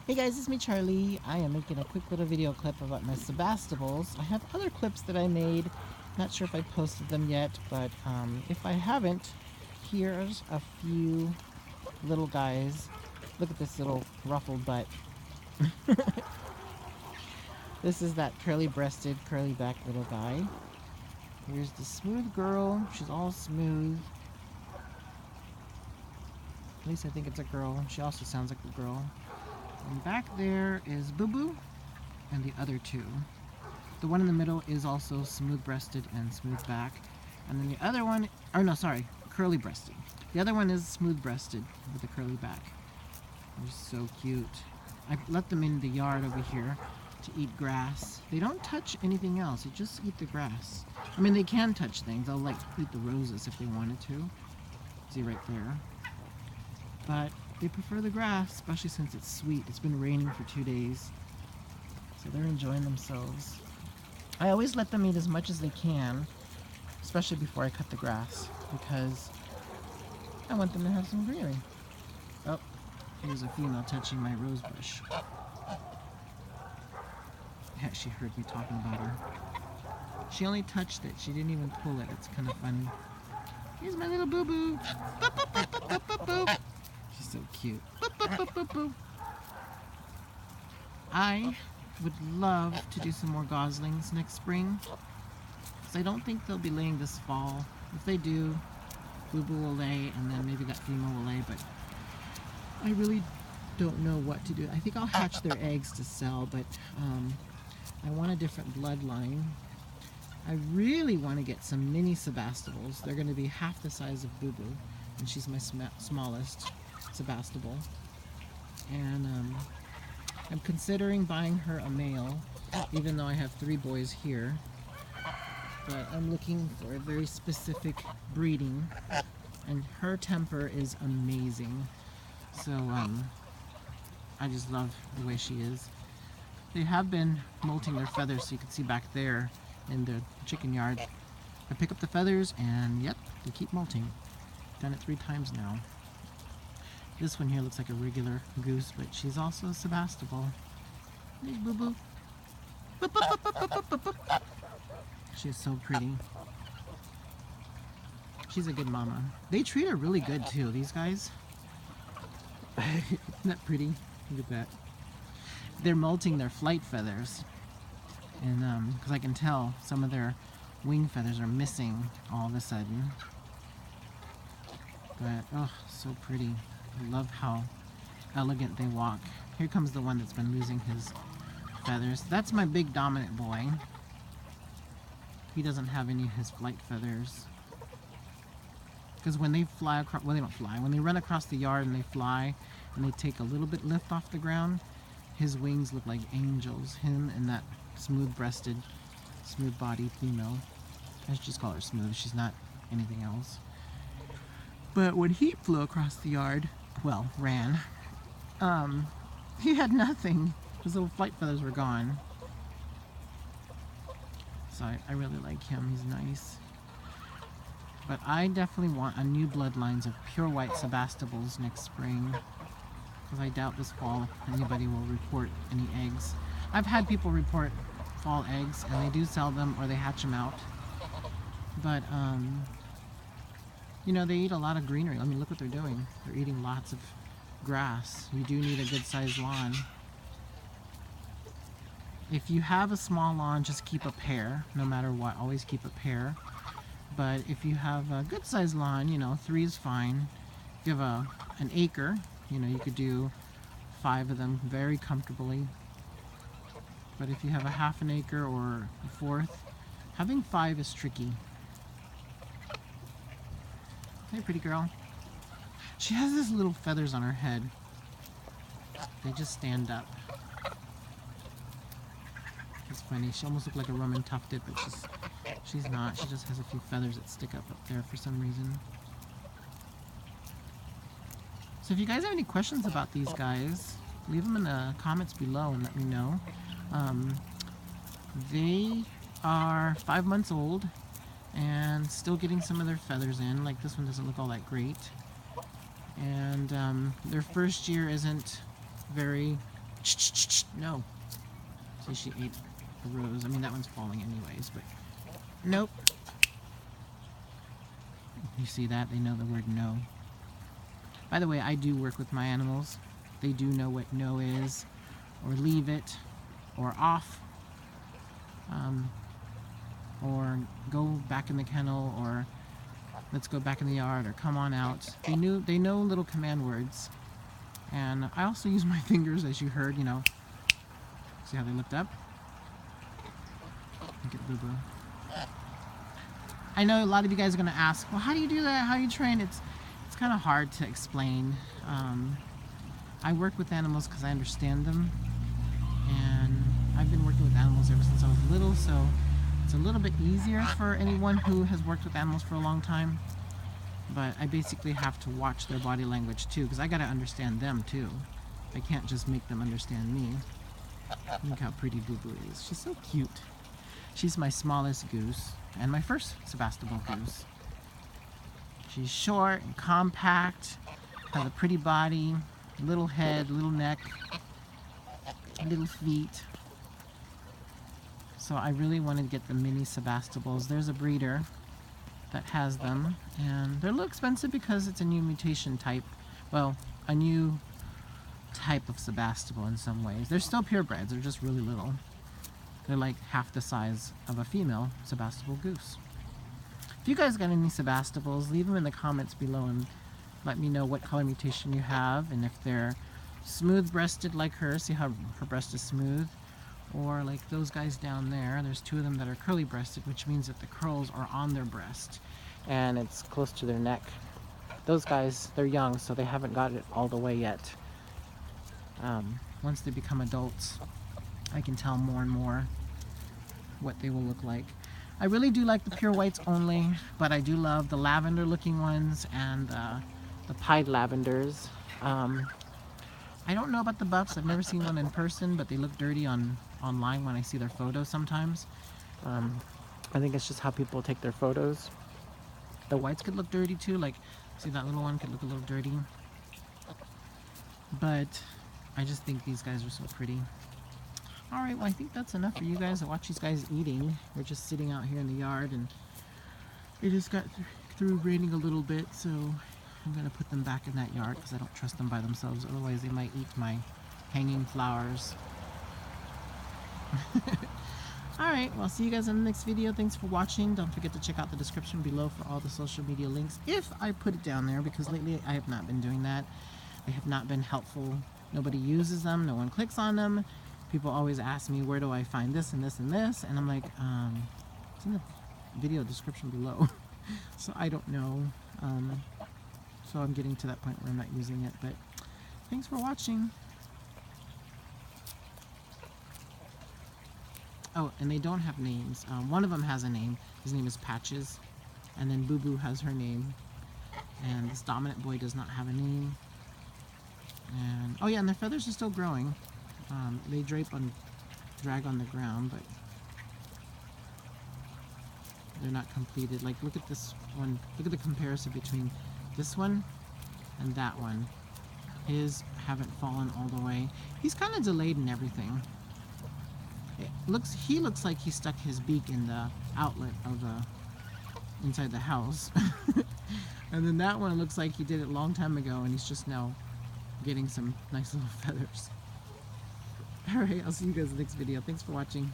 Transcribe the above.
Hey guys, it's me Charlie. I am making a quick little video clip about my Sebastopols. I have other clips that I made. Not sure if I posted them yet, but if I haven't, here's a few little guys. Look at this little ruffled butt. This is that curly-breasted, curly-backed little guy. Here's the smooth girl. She's all smooth. At least I think it's a girl. She also sounds like a girl. And back there is Boo Boo and the other two. The one in the middle is also smooth-breasted and smooth back. And then the other one, or no, sorry, curly-breasted. The other one is smooth-breasted with a curly back. They're so cute. I let them in the yard over here to eat grass. They don't touch anything else, they just eat the grass. I mean, they can touch things. They'll like eat the roses if they wanted to. See right there. But they prefer the grass, especially since it's sweet. It's been raining for 2 days, so they're enjoying themselves. I always let them eat as much as they can, especially before I cut the grass, because I want them to have some greenery. Oh, here's a female touching my rosebush. Yeah, she heard me talking about her. She only touched it. She didn't even pull it. It's kind of funny. Here's my little boo-boo. Boop, boop, boop, boop, boop, boop, boop. She's so cute. Boop, boop, boop, boop, boop. I would love to do some more goslings next spring, because I don't think they'll be laying this fall. If they do, Boo Boo will lay, and then maybe that female will lay, but I really don't know what to do. I think I'll hatch their eggs to sell, but I want a different bloodline. I really want to get some mini Sebastopols. They're going to be half the size of Boo Boo, and she's my smallest Sebastopol. And I'm considering buying her a male, even though I have 3 boys here. But I'm looking for a very specific breeding, and her temper is amazing. So I just love the way she is. They have been molting their feathers, so you can see back there in the chicken yard. I pick up the feathers and yep, they keep molting. Done it 3 times now. This one here looks like a regular goose, but she's also a Sebastopol. There's Boo Boo. Boop, boop, boop, boop, boop, boop, boop. She's so pretty. She's a good mama. They treat her really good too, these guys. Isn't that pretty? Look at that. They're molting their flight feathers. And because I can tell some of their wing feathers are missing all of a sudden. But, oh, so pretty. I love how elegant they walk. Here comes the one that's been losing his feathers. That's my big dominant boy. He doesn't have any of his flight feathers. Because when they fly across, well, they don't fly. When they run across the yard and they fly and they take a little bit lift off the ground, his wings look like angels. Him and that smooth-breasted, smooth-bodied female. I should just call her smooth. She's not anything else. But when he flew across the yard, well, ran, he had nothing. His little flight feathers were gone. So I really like him. He's nice. But I definitely want a new bloodlines of pure white Sebastopols next spring, because I doubt this fall anybody will report any eggs. I've had people report fall eggs, and they do sell them or they hatch them out. But you know, they eat a lot of greenery. I mean, look what they're doing. They're eating lots of grass. You do need a good sized lawn. If you have a small lawn, just keep a pair, no matter what. Always keep a pair. But if you have a good sized lawn, you know, 3 is fine. If you have an acre, you know, you could do 5 of them very comfortably. But if you have a half an acre or a fourth, having 5 is tricky. Hey, pretty girl. She has these little feathers on her head. They just stand up. It's funny. She almost looks like a Roman tufted, but she's not. She just has a few feathers that stick up there for some reason. So if you guys have any questions about these guys, leave them in the comments below and let me know. They are 5 months old and still getting some of their feathers in. Like, this one doesn't look all that great. And their first year isn't very No. See, she ate the rose. I mean, that one's falling anyways, but nope. You see that? They know the word no. By the way, I do work with my animals. They do know what no is, or leave it, or off, or go back in the kennel, or let's go back in the yard, or come on out. They know little command words. And I also use my fingers, as you heard, you know. See how they looked up? Look at Boo Boo. I know a lot of you guys are going to ask, well, how do you do that? How do you train? It's kind of hard to explain. I work with animals because I understand them. And I've been working with animals ever since I was little, so it's a little bit easier for anyone who has worked with animals for a long time. But I basically have to watch their body language too, because I got to understand them too. I can't just make them understand me. Look how pretty Boo Boo is. She's so cute. She's my smallest goose and my first Sebastopol goose. She's short and compact, has a pretty body, little head, little neck, little feet. So I really wanted to get the mini Sebastopols. There's a breeder that has them, and they're a little expensive because it's a new mutation type. Well, a new type of Sebastopol in some ways. They're still purebreds, they're just really little. They're like half the size of a female Sebastopol goose. If you guys got any Sebastopols, leave them in the comments below and let me know what color mutation you have, and if they're smooth-breasted like her, see how her breast is smooth, or like those guys down there. There's two of them that are curly-breasted, which means that the curls are on their breast and it's close to their neck. Those guys, they're young, so they haven't got it all the way yet. Once they become adults, I can tell more and more what they will look like. I really do like the pure whites only, but I do love the lavender looking ones and the pied lavenders. I don't know about the buffs. I've never seen one in person, but they look dirty online when I see their photos sometimes. I think it's just how people take their photos. The whites could look dirty too, like see that little one could look a little dirty. But I just think these guys are so pretty. Alright, well I think that's enough for you guys. I watch these guys eating. We're just sitting out here in the yard, and it just got through raining a little bit, so I'm going to put them back in that yard because I don't trust them by themselves. Otherwise they might eat my hanging flowers. Alright, well, I'll see you guys in the next video. Thanks for watching. Don't forget to check out the description below for all the social media links, if I put it down there, because lately I have not been doing that. They have not been helpful. Nobody uses them. No one clicks on them. People always ask me, where do I find this and this and this? And I'm like, it's in the video description below. So I don't know. So I'm getting to that point where I'm not using it. But thanks for watching. Oh, and they don't have names. One of them has a name. His name is Patches. And then Boo Boo has her name. And this dominant boy does not have a name. And oh yeah, and their feathers are still growing. They drag on the ground, but they're not completed. Like, look at this one. Look at the comparison between this one and that one. His haven't fallen all the way. He's kind of delayed in everything. He looks like he stuck his beak in the outlet of inside the house. And then that one looks like he did it a long time ago, and he's just now getting some nice little feathers. Alright, I'll see you guys in the next video. Thanks for watching.